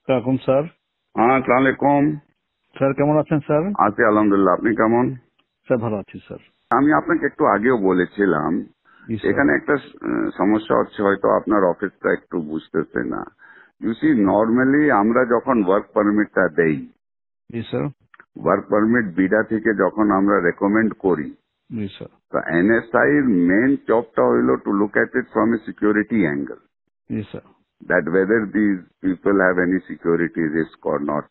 ওয়ালাইকুম স্যার। হ্যাঁ, আসসালামু আলাইকুম। স্যার কেমন আছেন স্যার? আছি আলহামদুলিল্লাহ, আপনি কেমন? স্যার ভালো আছি স্যার। আমি আপনাকে একটু আগেও বলেছিলাম জি স্যার। এখানে একটা সমস্যা হচ্ছে, হয়তো আপনার অফিসটা একটু বুঝতেছে না। ইউ সি, নর্মালি আমরা যখন ওয়ার্ক পারমিটটা দেই, জি স্যার। ওয়ার্ক পারমিট বিডা থেকে যখন আমরা রেকমেন্ড করি, জি স্যার। তো এনএসআই এর মেন জবটা হইল to look at it from a security angle, G sir. that whether these people have any security risk or not,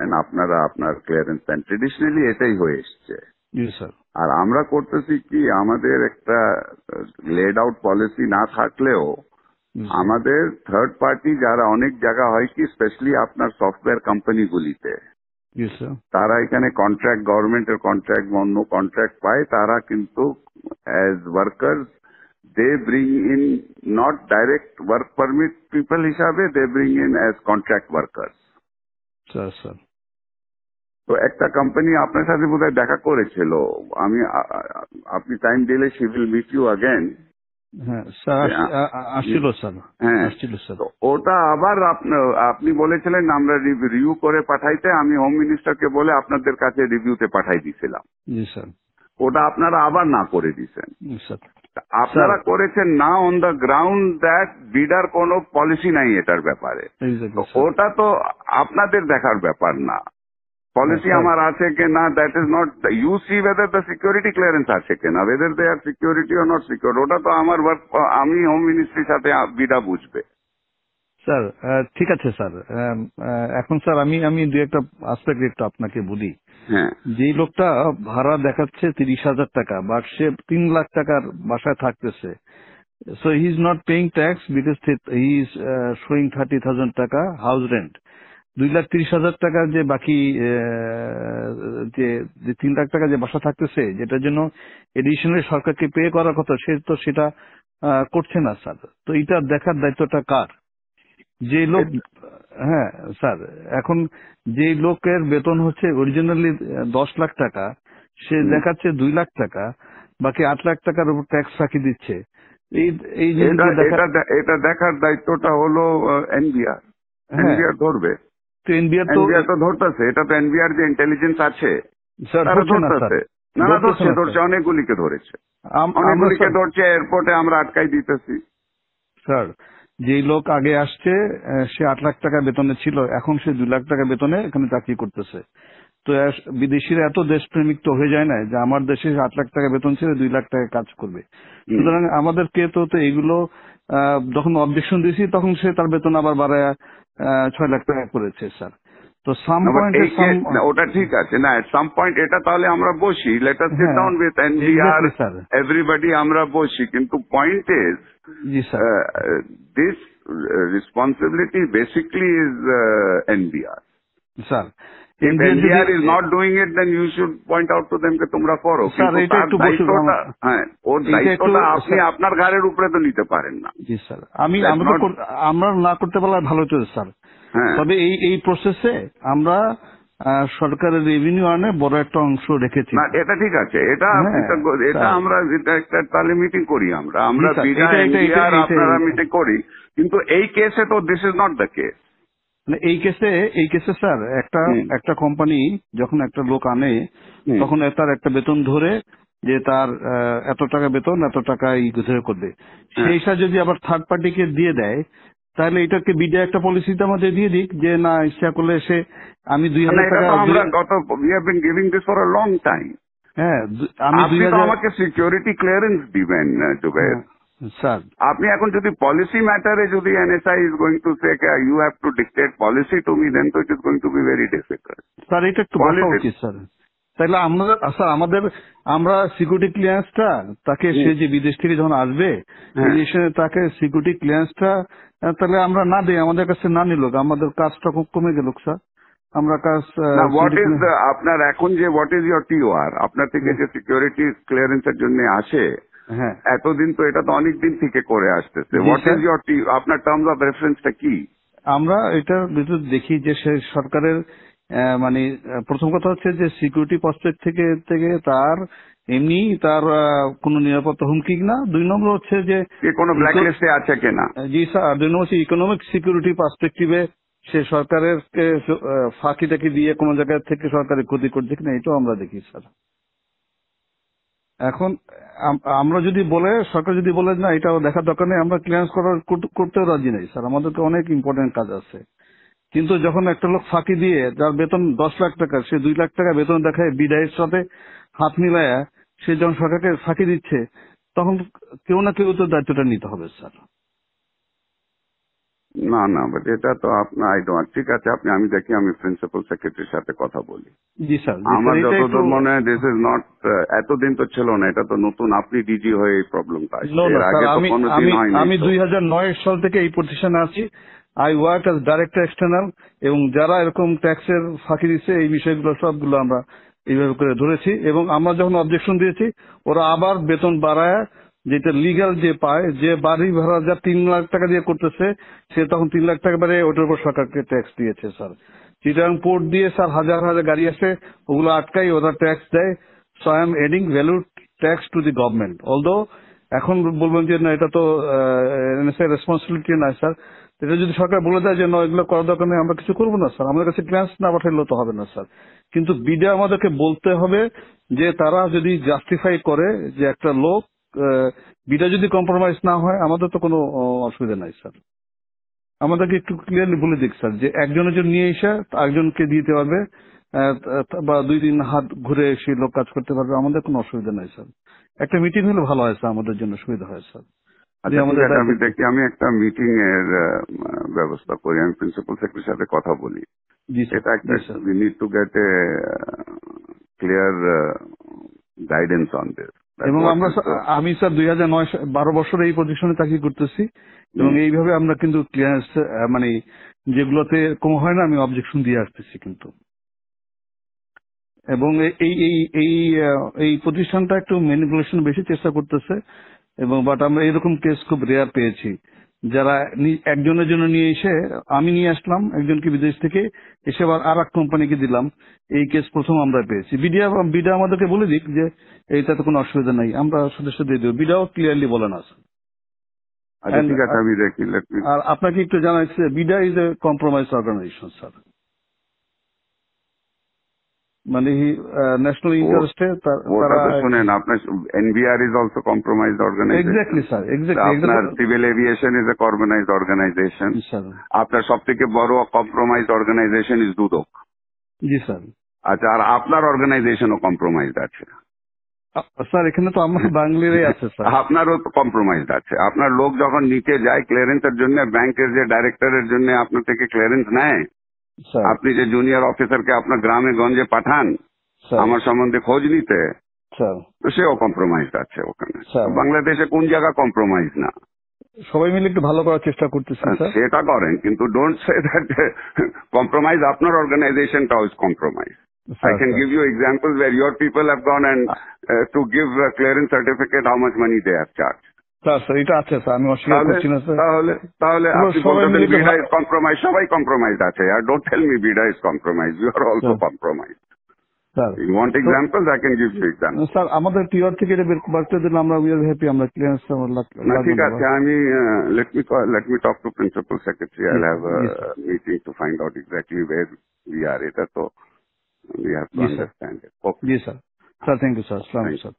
and আপনারা আপনার ক্লিয়ারেন্স দেন। ট্রেডিশনালি এটাই হয়ে এসছে। জি স্যার। আর আমরা করতেছি কি, আমাদের একটা লেড আউট পলিসি না থাকলেও জি স্যার। আমাদের থার্ড পার্টি যারা অনেক জায়গা হয় কি, স্পেশালি আপনার সফটওয়্যার কোম্পানিগুলিতে, জি স্যার। তারা এখানে কন্ট্রাক্ট, গভর্নমেন্টের কন্ট্রাক্ট বা অন্য কন্ট্রাক্ট পায়, তারা কিন্তু as workers they bring in not direct work permit people হিসাবে, they bring in as contract workers. Sir sir. তো একটা কোম্পানি আপনার সাথে বোধহয় দেখা করেছিল, আমি আপনি টাইম দিলে she will meet you again. হ্যাঁ স্যার, আসছিল স্যার। হ্যাঁ, আসছিল স্যার। তো ওটা আবার আপনি বলেছিলেন আমরা রিভিউ করে পাঠাইতে, আমি হোম মিনিস্টারকে বলে আপনাদের কাছে রিভিউতে পাঠাই দিয়েছিলাম। জি স্যার। ওটা আপনারা আবার না করে দিয়েছেন। জি স্যার। আপনারা করেছেন না অন দ্য গ্রাউন্ড দ্যাট বিডার কোনো পলিসি নাই এটার ব্যাপারে। তো ওটা তো আপনাদের দেখার ব্যাপার না, পলিসি আমার আছে কি না, that is not you see whether the security clearance আছে কিনা, whether they are security or not secure, ওটা তো আমার ওয়ার্ক, আমি হোম মিনিস্ট্রির সাথে বিডা বুঝবে। স্যার ঠিক আছে স্যার। এখন স্যার আমি দু একটা আসপেক্ট একটু আপনাকে বলি। হ্যাঁ, যে লোকটা ভাড়া দেখাচ্ছে 30,000 টাকা, বাট সে 3 লাখ টাকার বাসায় থাকতেছে, so he is not paying tax because he is showing 30,000 টাকা house rent. 2,30,000 টাকা যে বাকি যে 3 লাখ টাকা যে বাসা থাকতেছে, যেটার জন্য এডিশনালি সরকারকে পে করার কথা, সে তো সেটা করছে না স্যার। তো এটা দেখার দায়িত্বটা কার? যে লোক, হ্যাঁ স্যার, এখন যে লোকের বেতন হচ্ছে অরিজিনালি 10 লাখ টাকা, সে দেখাচ্ছে 2 লাখ টাকা, বাকি 8 লাখ টাকার উপর ট্যাক্স ফাঁকি দিচ্ছে। এটা দেখার দায়িত্বটা হলো এনবিআর। এনবিআর ধরবে, এনবিআর তো ধরতেছে, এটা তো এনবিআর যে ইন্টেলিজেন্স আছে তারা ধরতেছে। না, ধরছে, অনেকগুলিকে ধরেছে, অনেকগুলিকে ধরছে, এয়ারপোর্টে আমরা আটকাই দিতেছি। স্যার, যে লোক আগে আসছে সে 8 লাখ টাকা বেতনে ছিল, এখন সে 2 লাখ টাকা বেতনে এখানে চাকরি করতেছে। তো বিদেশিরা এত দেশপ্রেমিক তো হয়ে যায় না যে আমার দেশে 8 লাখ টাকা বেতন ছিল 2 লাখ টাকা কাজ করবে। সুতরাং আমাদেরকে তো এইগুলো যখন অবজেকশন দিয়েছি, তখন সে তার বেতন আবার বাড়ায় 6 লাখ টাকা করেছে স্যার। তো ওটা ঠিক আছে না, এট সাম পয়েন্ট এটা তাহলে আমরা বসি, let us sit down with NBR, everybody আমরা বসি, কিন্তু point is this responsibility basically is NBR. Sir, if NBR is not doing it, then you should point out to them যে তোমরা করো, কিন্তু তার দায়িত্বটা, হ্যাঁ, ওর দায়িত্বটা আপনি আপনার ঘাড়ের উপরে তো নিতে পারেন না। জি স্যার, আমরা না করতে পারলে ভালো হতো স্যার। তবে এই প্রসেসে আমরা সরকারের রেভিনিউ আনে বড় একটা অংশ রেখেছি। না, এটা ঠিক আছে, এটা আমরা একটা তাহলে মিটিং করি, আমরা আপনারা মিটিং করি, কিন্তু এই কেসে তো this is not the case. এই কেসে স্যার, একটা কোম্পানি যখন একটা লোক আনে, তখন তার একটা বেতন ধরে যে তার এত টাকা বেতন, এত টাকা করবে, সেই হিসাবে যদি আবার থার্ড পার্টিকে দিয়ে দেয়, তাহলে এটাকে বিডা একটা পলিসিতে আমাদের দিয়ে দিক যে না, ইচ্ছা করলে সে আমি 2,000 টাকা, হ্যাঁ, আমি আমাকে সিকিউরিটি ক্লিয়ারেন্স দিবেন জুবের স্যার। আপনি এখন যদি পলিসি ম্যাটারে যদি NSI is going to say you have to dictate policy to me, then তো it is going to be very difficult. Sir, এটা একটু বলা উচিত স্যার। তাহলে আমরা সিকিউরিটি ক্লিয়ারেন্সটা তাকে, সে যে বিদেশ থেকে যখন আসবে তাকে সিকিউরিটি ক্লিয়ারেন্সটা তাহলে আমরা না দিই, আমাদের কাছে না নিল, আমাদের কাজটা খুব কমে গেল স্যার। আমরা কাজ আপনার এখন যে হোয়াট ইজ ইউর টিওআর, আপনার থেকে যে সিকিউরিটি ক্লিয়ারেন্সের জন্য আসে, হ্যাঁ, এতদিন তো এটা তো অনেক দিন থেকে করে আসতেছে, হোয়াট ইজ ইউর আপনার টার্মস অফ রেফারেন্সটা কি? আমরা এটা দেখি যে সে সরকারের, মানে প্রথম কথা হচ্ছে যে সিকিউরিটি পার্সপেক্ট থেকে তার এমনি তার কোনো নিরাপত্তা হুমকি কিনা, 2 নম্বর হচ্ছে যে কোনো ব্ল্যাকলিস্টে আছে কিনা। জি স্যার, 2 নম্বর হচ্ছে ইকোনমিক সিকিউরিটি পার্সপেক্টিভে সে সরকারের ফাঁকি টাকি দিয়ে কোনো জায়গা থেকে সরকারের ক্ষতি করছে কিনা এটাও আমরা দেখি স্যার। এখন আমরা যদি বলে, সরকার যদি বলে না এটাও দেখার দরকার নেই, আমরা ক্লিয়ারেন্স করতেও রাজি নেই স্যার, আমাদেরকে অনেক ইম্পর্টেন্ট কাজ আছে। কিন্তু যখন একটা লোক ফাঁকি দিয়ে, যার বেতন 10 লাখ টাকা, সে 2 লাখ টাকা বেতন দেখায় বিদায়ের সাথে হাত মিলায়া সে যখন সরকারকে ফাঁকি দিচ্ছে, তখন কেউ না কেউ তো দায়িত্বটা নিতে হবে স্যার। না না, বাট এটা তো আপনার ঠিক আছে, আমি দেখি, আমি প্রিন্সিপাল সেক্রেটারির সাথে কথা বলি। জি স্যার। আমার যতদূর মনে হয় দিস ইজ নট, এতদিন তো ছিল না, এটা তো নতুন, আপনি ডিজি হয়ে এই প্রবলেমটা আসছে, এর আগে তো কোনোদিন হয়নি। আমি 2009 সাল থেকে এই প্রতিষ্ঠানে আছি। I work as director external, এবং যারা এরকম ট্যাক্সের ফাঁকি দিচ্ছে এই বিষয়গুলো সবগুলো আমরা এইভাবে করে ধরেছি, এবং আমরা যখন অবজেকশন দিয়েছি ওরা আবার বেতন বাড়ায়, যেটা লিগ্যাল যে পায়, যে বাড়ি ভাড়া যা 3 লাখ টাকা দিয়ে করতেছে সে তখন 3 লাখ টাকা বাড়ে ওটার উপর সরকারকে ট্যাক্স দিয়েছে স্যার। চিটাং পোর্ট দিয়ে স্যার হাজার হাজার গাড়ি আসে, ওগুলো আটকাই ওরা ট্যাক্স দেয়। So I am adding value tax to the government. Although এখন বলবেন যে না এটা তো রেসপন্সিবিলিটি না স্যার, এটা যদি সরকার বলে দেয় যে না এগুলো করার দরকার নেই, আমরা কিছু করবো না স্যার, আমাদের কাছে ক্লিয়ারেন্স না পাঠাইলেও তো হবে না স্যার। কিন্তু বিডা আমাদেরকে বলতে হবে যে তারা যদি জাস্টিফাই করে যে একটা লোক বিডা যদি কম্প্রোমাইজ না হয় আমাদের তো কোনো অসুবিধা নাই স্যার। আমাদেরকে একটু ক্লিয়ারলি বলে দিক স্যার যে একজনের জন্য নিয়ে এসে একজনকে দিতে পারবে, বা 2-3 হাত ঘুরে এসে লোক কাজ করতে পারবে, আমাদের কোনো অসুবিধা নাই স্যার। একটা মিটিং হলে ভালো হয় স্যার, আমাদের জন্য সুবিধা হয় স্যার। আচ্ছা ঠিক আছে, আমি দেখি, আমি একটা মিটিং এর ব্যবস্থা করি, আমি প্রিন্সিপাল সেক্রেটারির সাথে কথা বলি। এটা একটা we need to get A clear guidance on this. এবং আমি স্যার 12 বছর এই পজিশনে চাকরি করতেছি, এবং এইভাবে আমরা কিন্তু ক্লিয়ারেন্স মানে যেগুলোতে কম হয় না আমি অবজেকশন দিয়ে আসতেছি কিন্তু। এবং এই প্রতিষ্ঠানটা একটু ম্যানিপুলেশন বেশি চেষ্টা করতেছে, এবং বাট আমরা এরকম কেস খুব রেয়ার পেয়েছি, যারা একজনের জন্য নিয়ে এসে, আমি নিয়ে আসলাম একজনকে বিদেশ থেকে, এসে আবার আর এক কোম্পানিকে দিলাম, এই কেস প্রথম আমরা পেয়েছি। বিডা আমাদেরকে বলে দিক যে এইটাতে কোনো অসুবিধা নাই, আমরা সদস্য দিয়ে দেবো, বিডাও ক্লিয়ারলি বলে না। আচ্ছা ঠিক আছে, আমি দেখি। আর আপনাকে একটু জানাচ্ছি, BIDA is a compromise organization sir, মানে ন্যাশনাল ইন্টারেস্টে তারা শুনেন, আপনার NBR is also compromised organization. Exactly sir, exactly. আপনার civil aviation is a compromised organization. আপনার সব থেকে বড় কম্প্রোমাইজড অর্গানাইজেশন ইজ দুদক। জি স্যার। আচ্ছা, আর আপনার অর্গানাইজেশনও কম্প্রোমাইজড আছে স্যার? এখানে তো আমার বাংলারই আছে স্যার। আপনারও তো কম্প্রোমাইজড আছে। আপনার লোক যখন নিচে যায় ক্লিয়ারেন্সের জন্য, ব্যাংকের যে ডাইরেক্টরের জন্য আপনার থেকে ক্লিয়ারেন্স নেয়, আপনি যে জুনিয়র অফিসারকে আপনার গ্রামে গঞ্জে পাঠান আমার সম্বন্ধে খোঁজ নিতে, তো সেও কম্প্রোমাইজড আছে ওখানে। বাংলাদেশে কোন জায়গা কম্প্রোমাইজ না? সবাই মিলে একটু ভালো করার চেষ্টা করতেছি। সেটা করেন, কিন্তু ডোন্ট সে দ্যাট কম্প্রোমাইজ আপনার অর্গানাইজেশনটাও is compromise. I can give you examples where your people have gone and to give a clearance certificate, how much money they have charged. Sir এটা আছে স্যার, আমি অস্বীকার করছি না স্যার। তাহলে আপনি বলতেন বিডা ইজ কম্প্রোমাইজ, সবাই কম্প্রোমাইজ আছে। আর don't tell me BIDA is compromise, you are also compromise. You want examples? I can give you examples. Sir আমাদের টিআর থেকে এটা বের করতে দিলে আমরা উই আর হ্যাপি, আমরা ক্লিয়ারেন্স ঠিক আছে। আমি let me talk to principal secretary. I'll have a meeting to find out exactly where we are. এটা তো we have to understand it. Yes, sir. Sir, thank you, sir. Assalamu alaikum, sir.